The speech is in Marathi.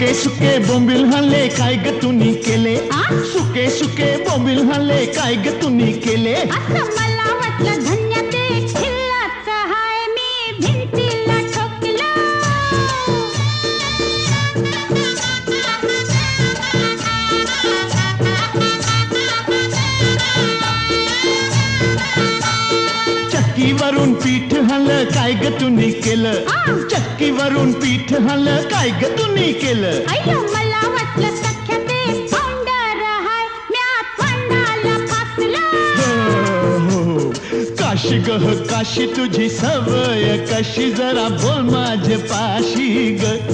सुके सुके बोंबील हाणले काय ग तुम्ही केले सुके सुके बोंबील हाणले काय ग तुम्ही केले असं मला वाटलं धन्य ते खिल्लाच हाय मी भिंतीला ठोकलं चक्कीवरून पीठ हाणलं काय ग तुम्ही केलं चक्कीवरून पीठ हाणलं काय ग तुम्ही केलं अय्यो मला वाटलं सख्या ते पावडर हाय म्या तोंडाला फासलं हो काशी गह काशी तुझी सवय कशी जरा बोल माझे पाशी ग